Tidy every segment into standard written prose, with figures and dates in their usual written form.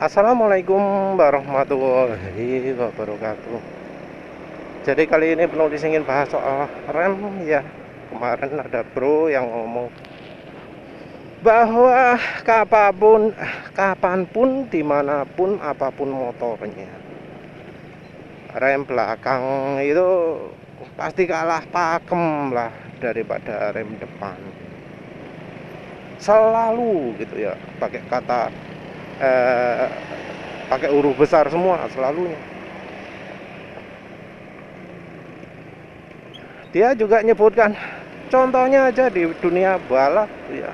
Assalamualaikum warahmatullahi wabarakatuh. Jadi kali ini penulis ingin bahas soal rem ya. Kemarin ada bro yang ngomong bahwa kapanpun, dimanapun, apapun motornya, rem belakang itu pasti kalah pakem lah daripada rem depan. Selalu gitu ya, pakai kata pakai huruf besar semua selalunya. Dia juga nyebutkan contohnya aja di dunia balap ya,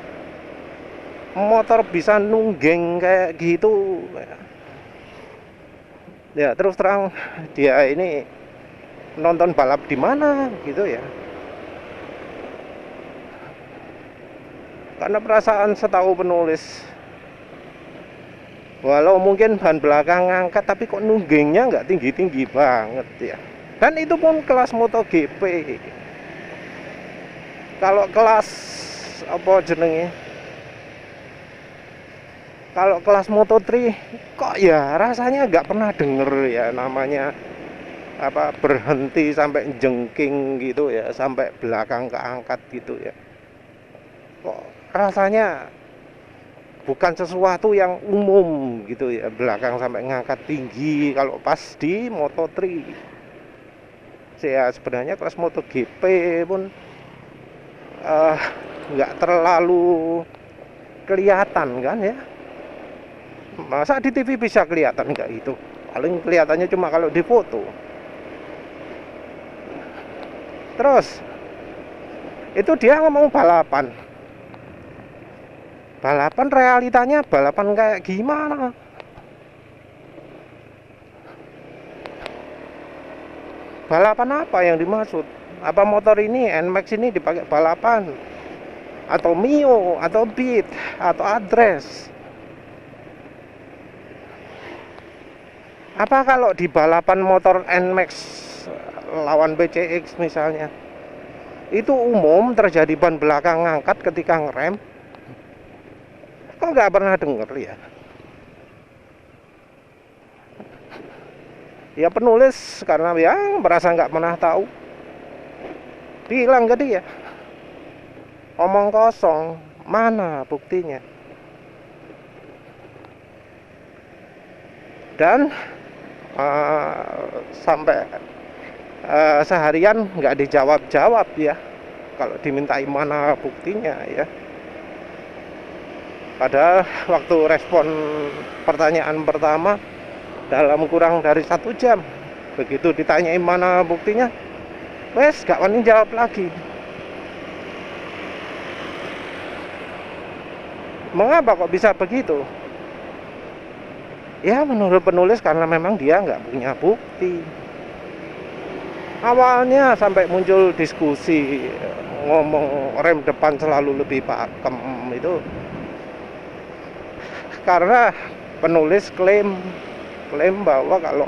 motor bisa nunggeng kayak gitu ya. Terus terang dia ini nonton balap di mana gitu ya, karena perasaan setahu penulis, walau mungkin ban belakang ngangkat tapi kok nunggengnya nggak tinggi-tinggi banget ya. Dan itu pun kelas MotoGP. Kalau kelas apa jenenge, kalau kelas Moto3 kok ya rasanya nggak pernah denger ya namanya apa berhenti sampai jengking gitu ya, sampai belakang keangkat gitu ya. Kok rasanya bukan sesuatu yang umum gitu ya, belakang sampai ngangkat tinggi kalau pas di Moto3. Ya sebenarnya kelas MotoGP pun nggak terlalu kelihatan kan ya. Masa di TV bisa kelihatan nggak itu? Paling kelihatannya cuma kalau di foto. Terus itu dia ngomong balapan. Balapan realitanya balapan kayak gimana? Balapan apa yang dimaksud? Apa motor ini NMAX ini dipakai balapan? Atau Mio, atau Beat, atau Address? Apa kalau di balapan motor NMAX lawan BCX misalnya, itu umum terjadi ban belakang ngangkat ketika ngerem? Kok nggak pernah denger ya? Ya penulis karena ya merasa nggak pernah tahu, bilang ke dia, omong kosong, mana buktinya? Dan sampai seharian nggak dijawab-jawab ya, kalau dimintai mana buktinya ya. Padahal waktu respon pertanyaan pertama dalam kurang dari 1 jam, begitu ditanyain mana buktinya, wes gak wani jawab lagi. Mengapa kok bisa begitu? Ya menurut penulis karena memang dia nggak punya bukti. Awalnya sampai muncul diskusi ngomong rem depan selalu lebih pakem itu karena penulis klaim bahwa kalau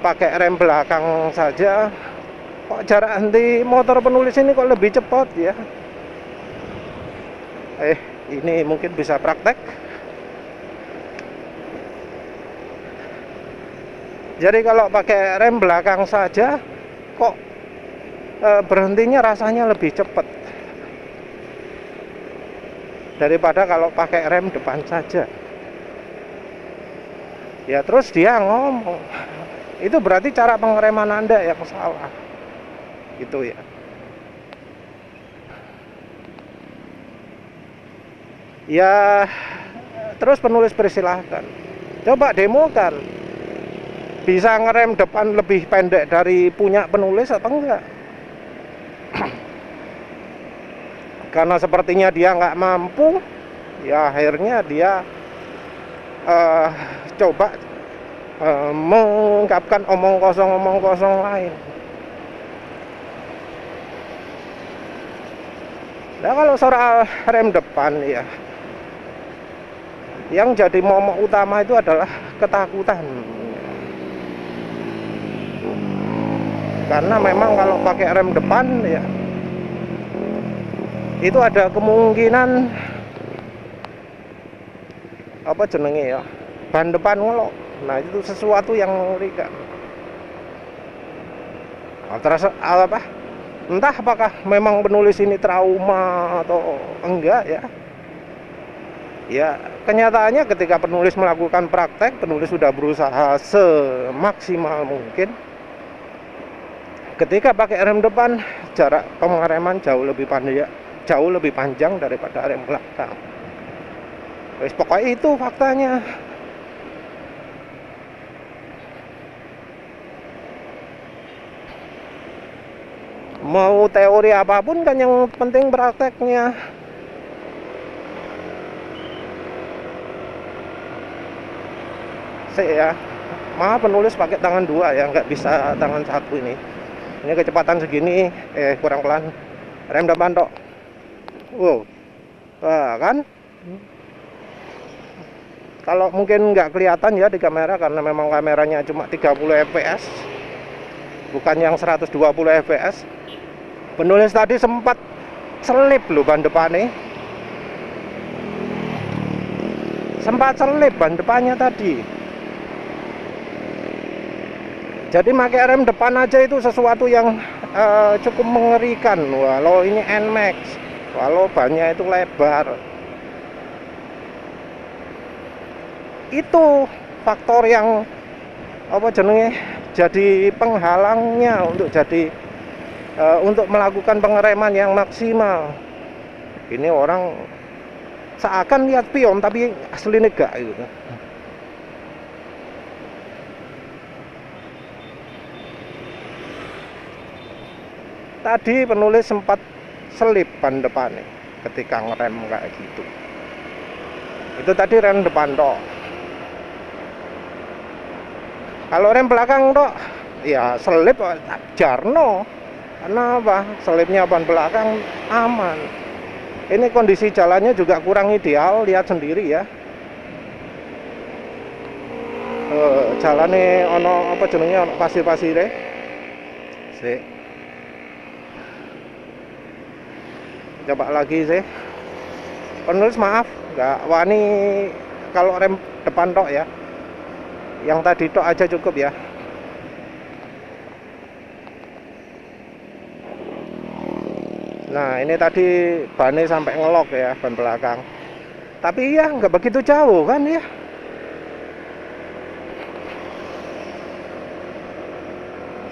pakai rem belakang saja kok jarak henti motor penulis ini kok lebih cepat ya. Ini mungkin bisa praktek. Jadi kalau pakai rem belakang saja kok berhentinya rasanya lebih cepat daripada kalau pakai rem depan saja. Ya terus dia ngomong, itu berarti cara pengereman Anda yang salah. Gitu ya. Ya terus penulis persilahkan, coba demokan, bisa ngerem depan lebih pendek dari punya penulis atau enggak. Karena sepertinya dia nggak mampu, ya akhirnya dia coba mengungkapkan omong kosong lain. Nah kalau soal rem depan ya, yang jadi momok utama itu adalah ketakutan. Karena memang kalau pakai rem depan ya, itu ada kemungkinan apa jenenge ya, ban depan ngelok. Nah itu sesuatu yang mengerikan. Nah, terasa apa? Entah apakah memang penulis ini trauma atau enggak ya. Ya kenyataannya ketika penulis melakukan praktek, penulis sudah berusaha semaksimal mungkin. Ketika pakai rem depan, jarak pengereman jauh lebih panjang daripada rem belakang. Wes pokoknya itu faktanya. Mau teori apapun kan yang penting prakteknya. Ya, maaf penulis pakai tangan dua ya, nggak bisa tangan satu ini. Ini kecepatan segini, kurang pelan. Rem depan tok. Wow, wah, kan? Kalau mungkin nggak kelihatan ya di kamera karena memang kameranya cuma 30 fps, bukan yang 120 fps. Penulis tadi sempat selip loh ban depannya. Sempat selip ban depannya tadi. Jadi pakai rem depan aja itu sesuatu yang cukup mengerikan. Walau ini NMAX, walau bannya itu lebar, itu faktor yang apa jenenge jadi penghalangnya untuk melakukan pengereman yang maksimal. Ini orang seakan lihat pion tapi aslinya enggak gitu. Tadi penulis sempat selip ban depannya ketika ngerem kayak gitu. Itu tadi rem depan tok. Kalau rem belakang tok, ya selip jarno. Karena apa? Selipnya ban belakang aman. Ini kondisi jalannya juga kurang ideal, lihat sendiri ya. Jalannya ono apa jenenge ono pasir-pasire. Sik. Coba lagi sih. Penulis maaf, nggak wani kalau rem depan tok ya. Yang tadi tok aja cukup ya. Nah ini tadi bannya sampai ngelok ya, ban belakang. Tapi ya nggak begitu jauh kan ya.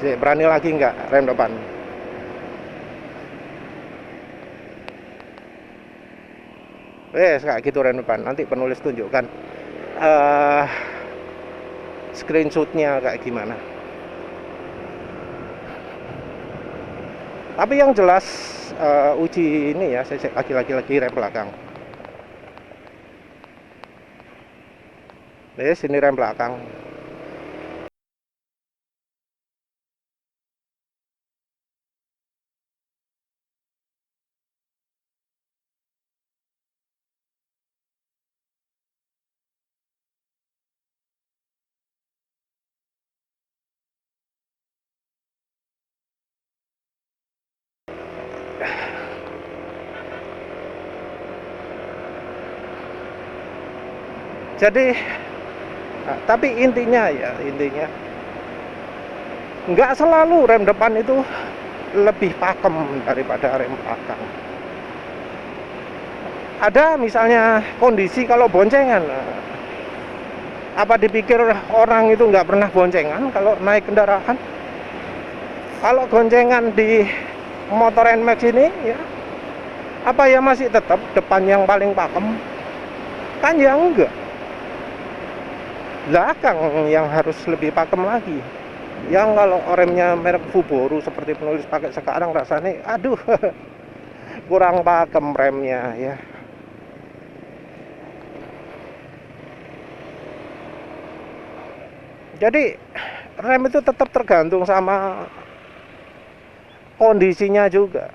Sih, berani lagi nggak rem depan? Kayak gitu rem depan. Nanti penulis tunjukkan screenshotnya kayak gimana. Tapi yang jelas uji ini ya, saya cek lagi rem belakang. Sini rem belakang. Jadi tapi intinya nggak selalu rem depan itu lebih pakem daripada rem belakang. Ada misalnya kondisi kalau boncengan, apa dipikir orang itu nggak pernah boncengan kalau naik kendaraan? Kalau goncengan di motor NMAX ini ya, apa ya masih tetap depan yang paling pakem? Kan ya enggak, belakang yang harus lebih pakem lagi. Yang kalau remnya merek Fuboru seperti penulis pakai sekarang rasanya aduh kurang pakem remnya ya. Jadi rem itu tetap tergantung sama kondisinya juga.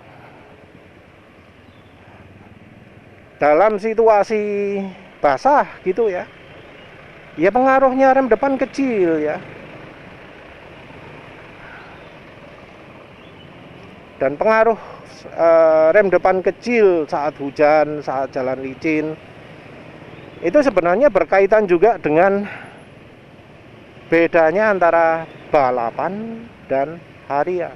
Dalam situasi basah gitu ya, ya pengaruhnya rem depan kecil ya. Dan pengaruh rem depan kecil saat hujan, saat jalan licin, Itu sebenarnya berkaitan juga dengan bedanya antara balapan dan harian.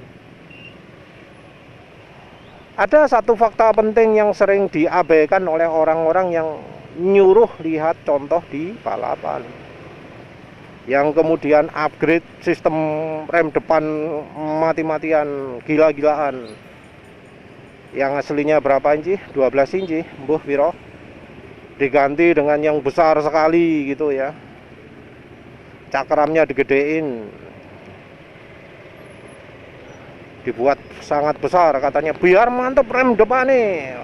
Ada satu fakta penting yang sering diabaikan oleh orang-orang yang nyuruh lihat contoh di balapan, yang kemudian upgrade sistem rem depan mati-matian, gila-gilaan. Yang aslinya berapa inci? 12 inci, mbuh piro, diganti dengan yang besar sekali gitu ya. Cakramnya digedein, dibuat sangat besar katanya biar mantep rem depan nih.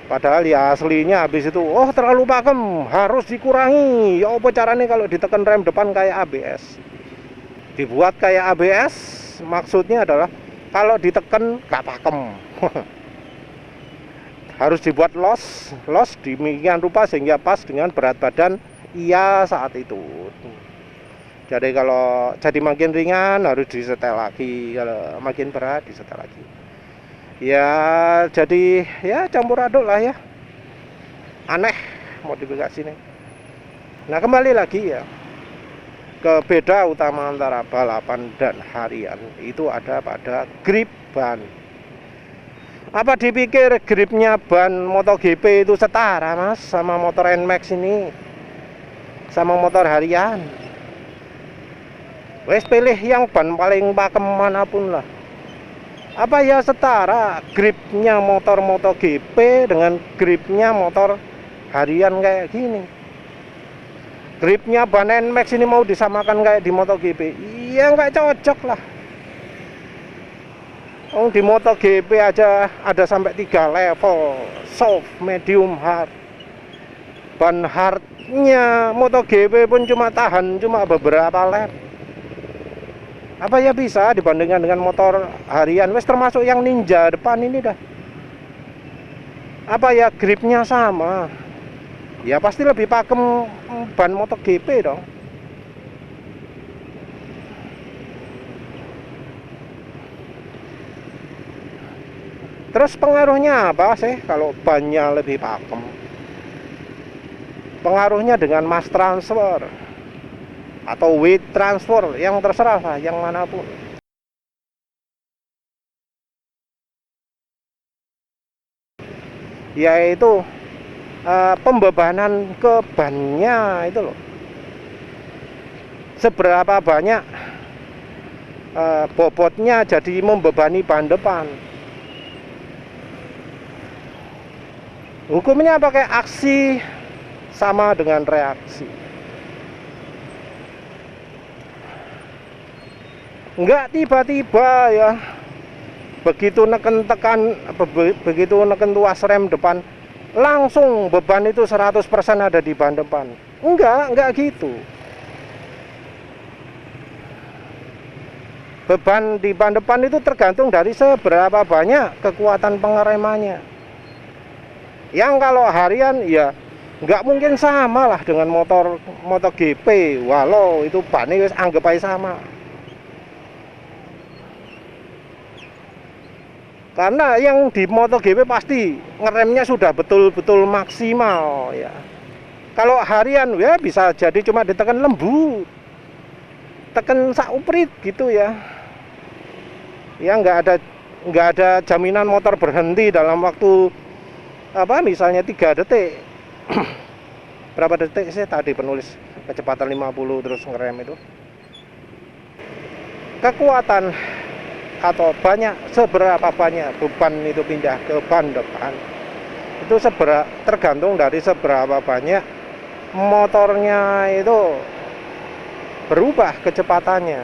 Padahal ya aslinya habis itu, oh terlalu pakem, harus dikurangi. Ya apa caranya kalau ditekan rem depan kayak ABS? Dibuat kayak ABS, maksudnya adalah kalau ditekan gak pakem. Harus dibuat los demikian rupa sehingga pas dengan berat badan ia saat itu. Jadi kalau jadi makin ringan harus disetel lagi, kalau makin berat disetel lagi. Ya jadi ya campur aduk lah ya. Aneh modifikasi ini. Nah kembali lagi ya ke beda utama antara balapan dan harian itu ada pada grip ban. Apa dipikir gripnya ban MotoGP itu setara mas sama motor NMAX ini, sama motor harian? Wes pilih yang ban paling pakem manapun lah. Apa ya setara gripnya motor MotoGP dengan gripnya motor harian kayak gini? Gripnya ban NMAX ini mau disamakan kayak di MotoGP? Iya nggak cocok lah. Oh, di MotoGP aja ada sampai 3 level, soft, medium, hard. Ban hardnya MotoGP pun cuma tahan cuma beberapa lap. Apa ya bisa dibandingkan dengan motor harian? Wes termasuk yang Ninja depan ini dah. Apa ya gripnya sama? Ya pasti lebih pakem ban MotoGP dong. Terus pengaruhnya apa sih kalau bannya lebih pakem? Pengaruhnya dengan mass transfer atau weight transfer, yang terserah lah, yang manapun. Yaitu pembebanan ke bannya itu loh. Seberapa banyak bobotnya jadi membebani ban depan. Hukumnya pakai aksi sama dengan reaksi. Enggak tiba-tiba ya begitu neken tuas rem depan langsung beban itu 100% ada di ban depan. Enggak gitu. Beban di ban depan itu tergantung dari seberapa banyak kekuatan pengeremannya. Yang kalau harian ya nggak mungkin sama lah dengan motor MotoGP, walau itu bannya anggap aja sama. Karena yang di MotoGP pasti ngeremnya sudah betul-betul maksimal ya. Kalau harian ya bisa jadi cuma ditekan lembut, tekan sauprit gitu ya. Ya nggak ada jaminan motor berhenti dalam waktu apa misalnya 3 detik. Berapa detik sih tadi penulis kecepatan 50 terus ngerem itu? Kekuatan atau seberapa banyak beban itu pindah ke ban depan itu tergantung dari seberapa banyak motornya itu berubah kecepatannya.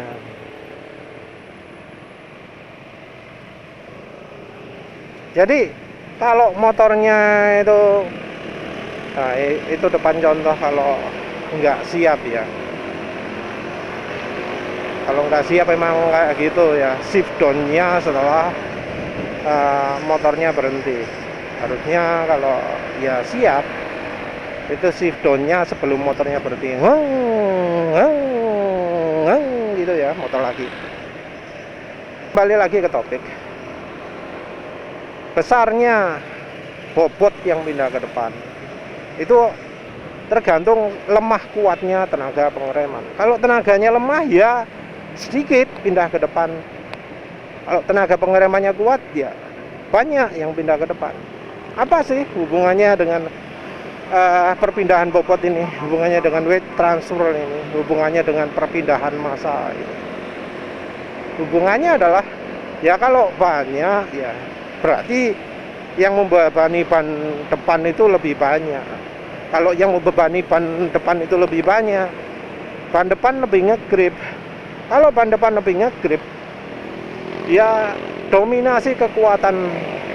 Jadi kalau motornya itu, nah itu depan contoh kalau nggak siap ya. Kalau nggak siap memang kayak gitu ya, shift down-nya setelah motornya berhenti. Harusnya kalau ya siap, itu shift down-nya sebelum motornya berhenti. Gitu ya, motor lagi. Kembali lagi ke topik. Besarnya bobot yang pindah ke depan itu tergantung lemah kuatnya tenaga pengereman. Kalau tenaganya lemah ya sedikit pindah ke depan. Kalau tenaga pengeremannya kuat ya banyak yang pindah ke depan. Apa sih hubungannya dengan perpindahan bobot ini? Hubungannya dengan weight transfer ini? Hubungannya dengan perpindahan massa ini? Hubungannya adalah ya kalau banyak ya berarti yang membebani ban depan itu lebih banyak. Kalau yang membebani ban depan itu lebih banyak, ban depan lebih ngegrip. Kalau ban depan lebih ngegrip, ya dominasi kekuatan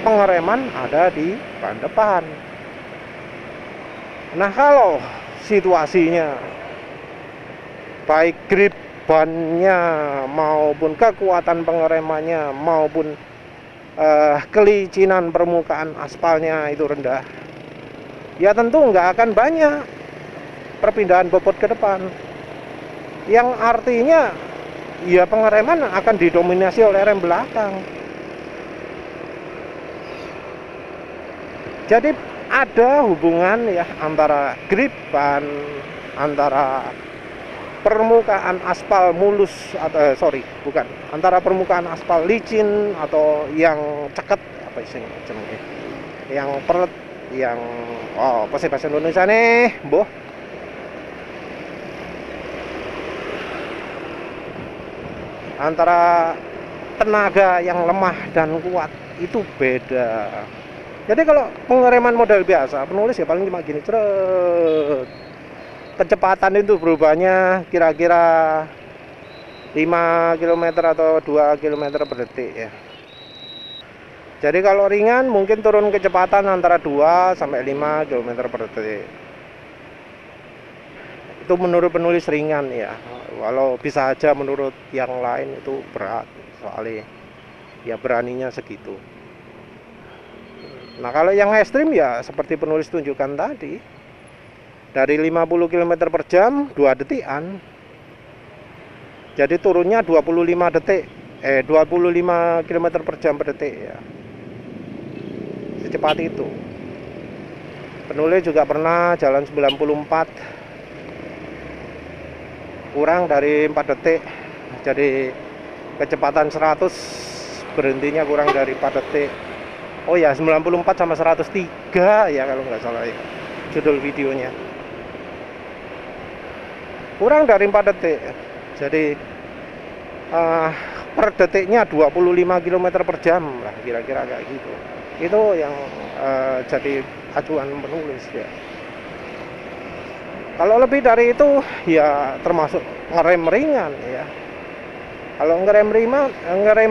pengereman ada di ban depan. Nah, kalau situasinya baik grip bannya maupun kekuatan pengeremannya maupun kelicinan permukaan aspalnya itu rendah, ya tentu nggak akan banyak perpindahan bobot ke depan. Yang artinya ya pengereman akan didominasi oleh rem belakang. Jadi ada hubungan ya antara grip ban, antara permukaan aspal mulus atau antara permukaan aspal licin atau yang ceket apa istilahnya jenenge, yang peret, yang bahasa Indonesia nih, boh. Antara tenaga yang lemah dan kuat itu beda. Jadi kalau pengereman model biasa, penulis ya paling cuma gini, ceret. Kecepatan itu berubahnya kira-kira 5 km atau 2 km per detik ya. Jadi kalau ringan mungkin turun kecepatan antara 2 sampai 5 km per detik. Itu menurut penulis ringan ya. Walau bisa aja menurut yang lain itu berat, soalnya ya beraninya segitu. Nah, kalau yang ekstrim ya seperti penulis tunjukkan tadi, dari 50 km per jam 2 detikan. Jadi turunnya 25 detik 25 km per jam per detik ya. Secepat itu. Penulis juga pernah jalan 94 kurang dari 4 detik. Jadi kecepatan 100 berhentinya kurang dari 4 detik. Oh ya, 94 sama 103 ya kalau nggak salah ya judul videonya. Kurang dari 4 detik. Jadi per detiknya 25 km per jam lah, kira-kira kayak gitu. Itu yang jadi acuan penulis ya. Kalau lebih dari itu ya termasuk ngerem ringan ya. Kalau ngerem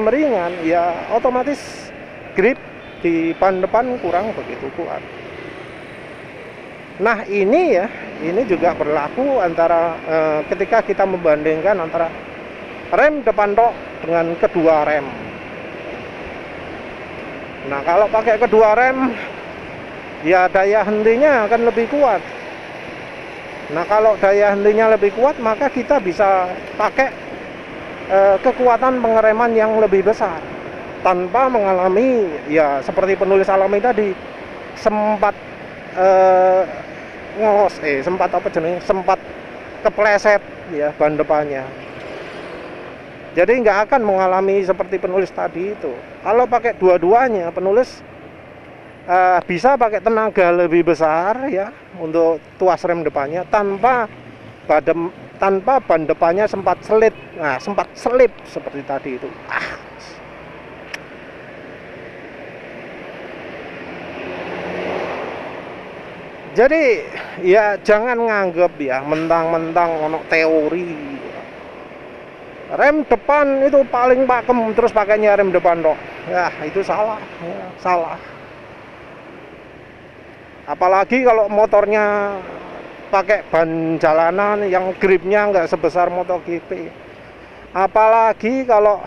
ringan ya otomatis grip di ban depan kurang begitu kuat. Nah, ini juga berlaku antara ketika kita membandingkan antara rem depan tok dengan kedua rem. Nah, kalau pakai kedua rem ya daya hentinya akan lebih kuat. Nah, kalau daya hentinya lebih kuat, maka kita bisa pakai kekuatan pengereman yang lebih besar tanpa mengalami ya seperti penulis alami tadi, sempat sempat kepleset ya ban depannya. Jadi nggak akan mengalami seperti penulis tadi itu. Kalau pakai dua-duanya, penulis bisa pakai tenaga lebih besar ya untuk tuas rem depannya tanpa ban depannya sempat selip seperti tadi itu. Jadi ya jangan nganggep ya mentang-mentang ono teori rem depan itu paling pakem terus pakainya rem depan dok. Ya itu salah ya, salah. Apalagi kalau motornya pakai ban jalanan yang gripnya nggak sebesar MotoGP. Apalagi kalau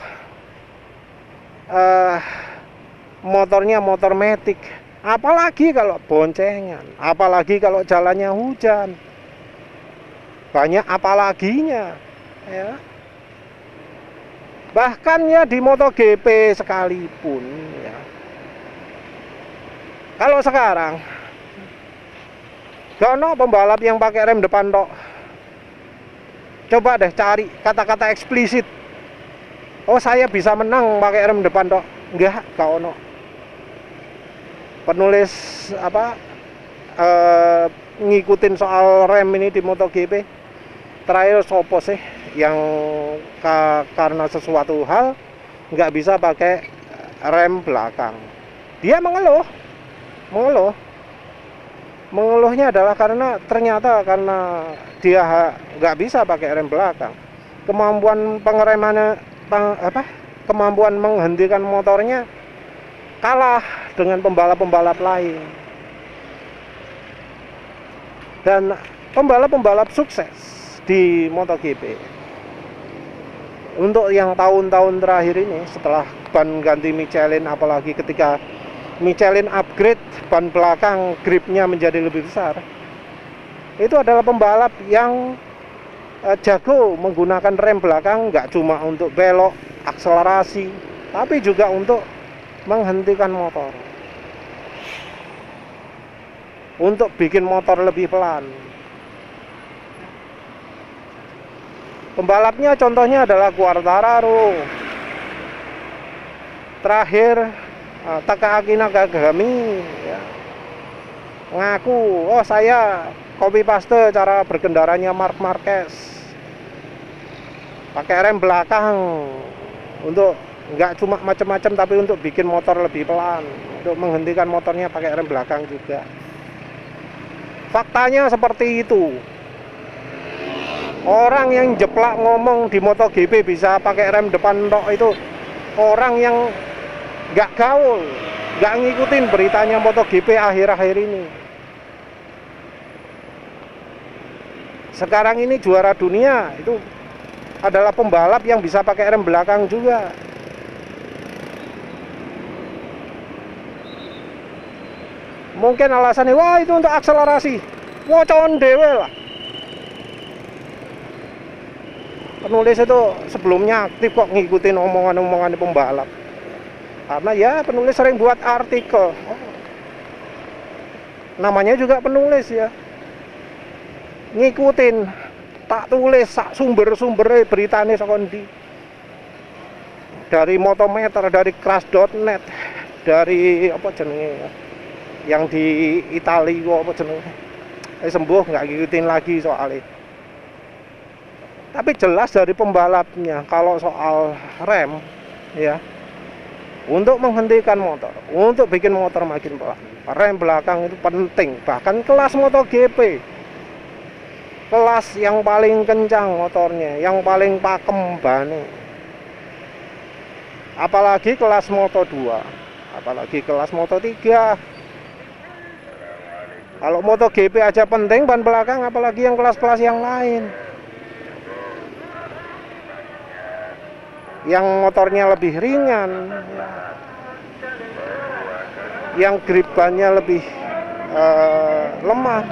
motornya motor matic. Apalagi kalau boncengan. Apalagi kalau jalannya hujan. Banyak apalaginya. Ya. Bahkan ya di MotoGP sekalipun ya. Kalau sekarang Gak ono pembalap yang pakai rem depan tok. Coba deh cari kata-kata eksplisit. Oh, saya bisa menang pakai rem depan tok. Enggak, gak ono. Penulis apa ngikutin soal rem ini di MotoGP. Terakhir sopo sih yang karena sesuatu hal nggak bisa pakai rem belakang. Dia mengeluhnya adalah karena ternyata karena dia nggak bisa pakai rem belakang, kemampuan pengeremannya kemampuan menghentikan motornya kalah dengan pembalap-pembalap lain. Dan pembalap-pembalap sukses di MotoGP untuk yang tahun-tahun terakhir ini, setelah ban ganti Michelin, apalagi ketika Michelin upgrade ban belakang, gripnya menjadi lebih besar, itu adalah pembalap yang jago menggunakan rem belakang, nggak cuma untuk belok, akselerasi, tapi juga untuk menghentikan motor, untuk bikin motor lebih pelan. Pembalapnya contohnya adalah Quartararo. Terakhir Takahaki Nakagami ya, ngaku, oh saya copy paste cara berkendaranya Marc Marquez, pakai rem belakang untuk nggak cuma macam-macam, tapi untuk bikin motor lebih pelan, untuk menghentikan motornya pakai rem belakang juga. Faktanya seperti itu. Orang yang jeplak ngomong di MotoGP bisa pakai rem depan tok itu orang yang nggak gaul, nggak ngikutin beritanya MotoGP akhir-akhir ini. Sekarang ini juara dunia itu adalah pembalap yang bisa pakai rem belakang juga. Mungkin alasannya, wah itu untuk akselerasi. Wocon dewe lah. Penulis itu sebelumnya aktif kok ngikutin omongan-omongan pembalap. Karena ya penulis sering buat artikel. Namanya juga penulis ya. Ngikutin, tak tulis sak sumber-sumber beritanya sekondi. Dari Motometer, dari Crash.net, dari apa jenenge ya, yang di Italia apa jenenge. Sembuh nggak ngikutin lagi soalnya. Tapi jelas dari pembalapnya kalau soal rem ya, untuk menghentikan motor, untuk bikin motor makin pelan, rem belakang itu penting. Bahkan kelas MotoGP, kelas yang paling kencang motornya, yang paling pakem bannya, apalagi kelas Moto2, apalagi kelas Moto3. Kalau MotoGP aja penting ban belakang, apalagi yang kelas-kelas yang lain, yang motornya lebih ringan, yang grip bannya lebih lemah,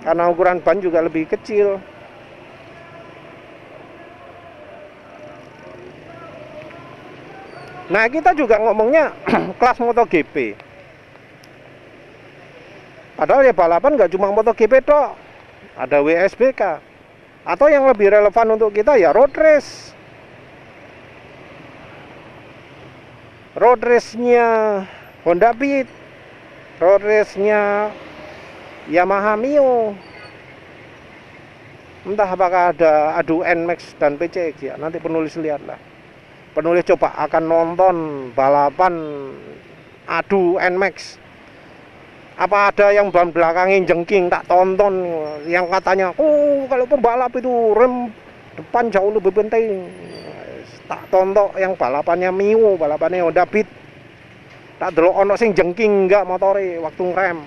karena ukuran ban juga lebih kecil. Nah, kita juga ngomongnya kelas MotoGP, padahal ya balapan nggak cuma MotoGP toh, ada WSBK. Atau yang lebih relevan untuk kita ya road race. Road race-nya Honda Beat, road race-nya Yamaha Mio. Entah apakah ada adu NMAX dan PCX ya, nanti penulis lihatlah. Penulis coba akan nonton balapan adu NMAX. Apa ada yang ban belakangnya jengking, tak tonton, yang katanya kalau pembalap itu rem depan jauh lebih penting. Tak tonton yang balapannya Mio, balapannya Honda Beat, tak delok ono sing jengking enggak motore waktu ngerem.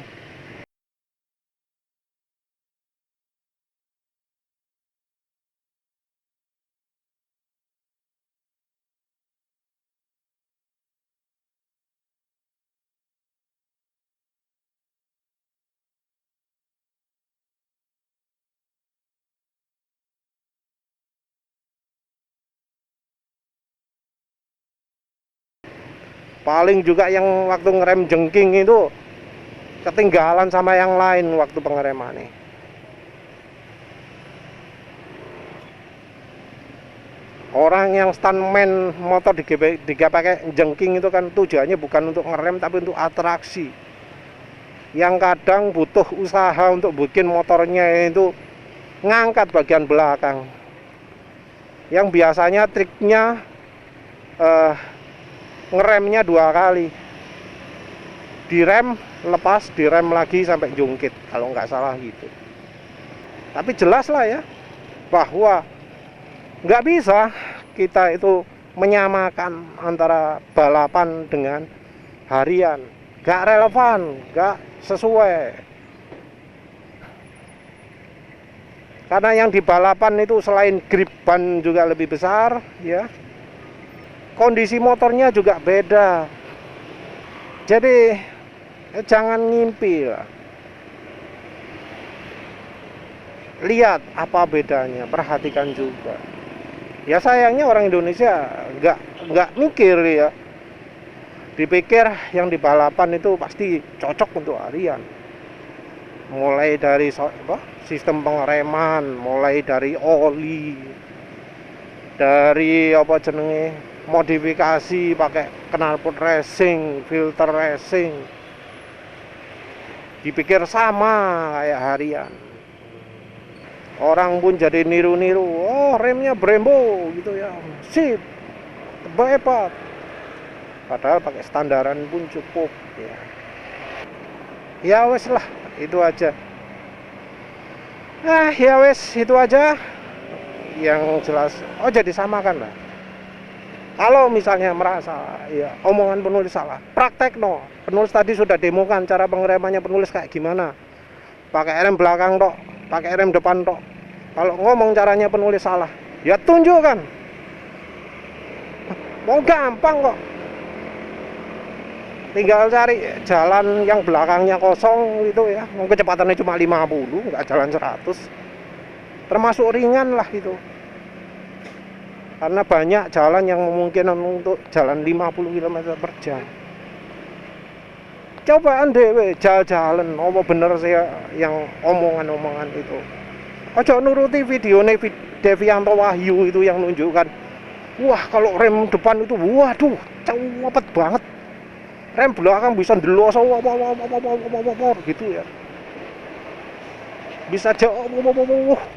Paling juga yang waktu ngerem jengking itu ketinggalan sama yang lain waktu pengereman nih. Orang yang stuntman motor pakai jengking itu kan tujuannya bukan untuk ngerem tapi untuk atraksi. Yang kadang butuh usaha untuk bikin motornya itu ngangkat bagian belakang. Yang biasanya triknya ngeremnya 2 kali. Direm, lepas, direm lagi sampai jungkit kalau nggak salah gitu. Tapi jelas lah ya bahwa nggak bisa kita itu menyamakan antara balapan dengan harian. Nggak relevan, nggak sesuai. Karena yang di balapan itu selain grip ban juga lebih besar, ya, kondisi motornya juga beda. Jadi jangan ngimpi lah. Lihat apa bedanya, perhatikan juga. Ya sayangnya orang Indonesia nggak mikir ya. Dipikir yang di balapan itu pasti cocok untuk harian. Mulai dari sistem pengereman, mulai dari oli, dari modifikasi pakai knalpot racing, filter racing. Dipikir sama kayak harian. Orang pun jadi niru-niru, oh remnya Brembo gitu ya, sip, hebat. Padahal pakai standaran pun cukup ya. Ya wes lah, itu aja. Ya wes, itu aja. Yang jelas, jadi samakan lah. Kalau misalnya merasa ya omongan penulis salah, praktek no. Penulis tadi sudah demokan cara pengeremannya penulis kayak gimana. Pakai rem belakang tok, pakai rem depan tok. Kalau ngomong caranya penulis salah, ya tunjukkan. Mau gampang kok. Tinggal cari jalan yang belakangnya kosong gitu ya. Mau kecepatannya cuma 50, nggak jalan 100. Termasuk ringan lah itu. Karena banyak jalan yang memungkinkan untuk jalan 50 km per jam. Cobaan dewe jalan apa bener sih yang omongan-omongan itu. Ojo nuruti video Devianto Wahyu itu yang nunjukkan. Wah kalau rem depan itu waduh cepet banget. Rem belakang bisa ndeloso gitu ya. Bisa jauh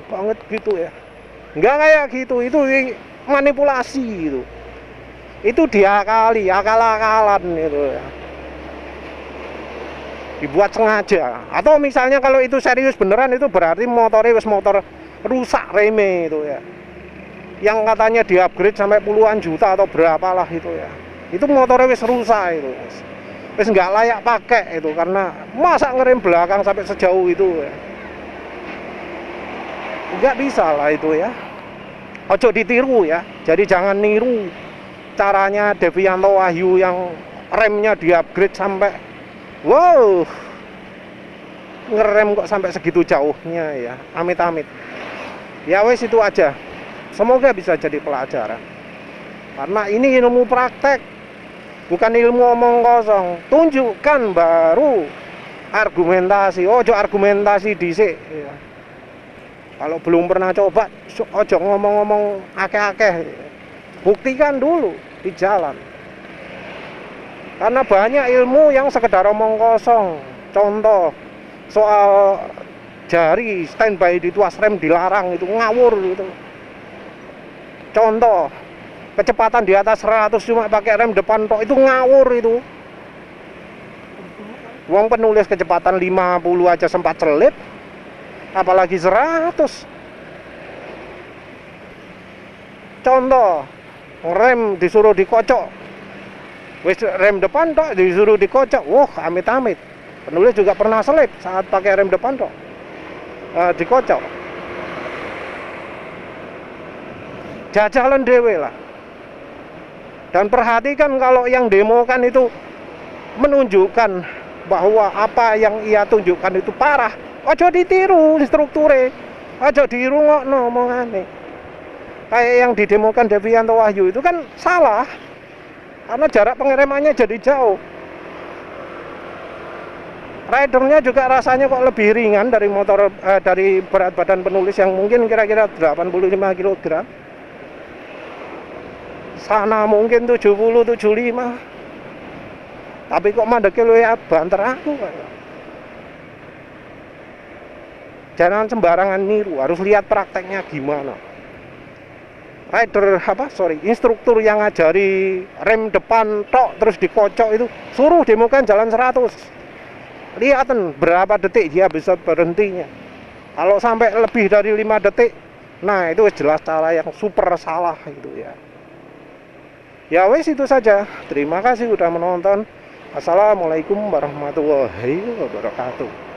banget gitu ya. Enggak kayak gitu, itu manipulasi itu. Itu diakali, akal-akalan itu ya. Dibuat sengaja. Atau misalnya kalau itu serius beneran itu berarti motornya motor rusak reme itu ya. Yang katanya di-upgrade sampai puluhan juta atau berapalah itu ya. Itu motornya wis rusak itu. Wis nggak layak pakai itu karena masa ngerem belakang sampai sejauh itu ya. Nggak bisa lah itu ya. Ojo ditiru ya. Jadi jangan niru caranya Devianto Wahyu yang remnya di-upgrade sampai wow, ngerem kok sampai segitu jauhnya ya, amit-amit. Ya wes itu aja. Semoga bisa jadi pelajaran. Karena ini ilmu praktek, bukan ilmu omong kosong. Tunjukkan baru argumentasi. Ojo argumentasi dhisik. Ya. Kalau belum pernah coba, ojo ngomong-ngomong akeh-akeh. Buktikan dulu di jalan. Karena banyak ilmu yang sekedar omong kosong. Contoh soal jari standby di tuas rem dilarang itu ngawur gitu. Contoh kecepatan di atas 100 cuma pakai rem depan tok itu ngawur itu. Wong penulis kecepatan 50 aja sempat celip, apalagi 100. Contoh rem disuruh dikocok, wis rem depan tok disuruh dikocok, wah amit-amit. Penulis juga pernah selip saat pakai rem depan tok dikocok. Jajalan dewe lah. Dan perhatikan kalau yang demokan itu menunjukkan bahwa apa yang ia tunjukkan itu parah. Ojo ditiru strukture, ojo dirungokno omongane. Kayak yang didemokan Devianto Wahyu itu kan salah. Karena jarak pengeremannya jadi jauh. Ridernya juga rasanya kok lebih ringan dari motor dari berat badan penulis yang mungkin kira-kira 85 kg. Sana mungkin 70 75. Tapi kok mandeke luwih banter aku kan. Jangan sembarangan niru, harus lihat prakteknya gimana. Instruktur yang ngajari rem depan tok terus dikocok itu, suruh demokan jalan 100. Lihatin berapa detik dia bisa berhentinya. Kalau sampai lebih dari 5 detik, nah itu jelas cara yang super salah itu ya. Ya wes itu saja. Terima kasih udah menonton. Assalamualaikum warahmatullahi wabarakatuh.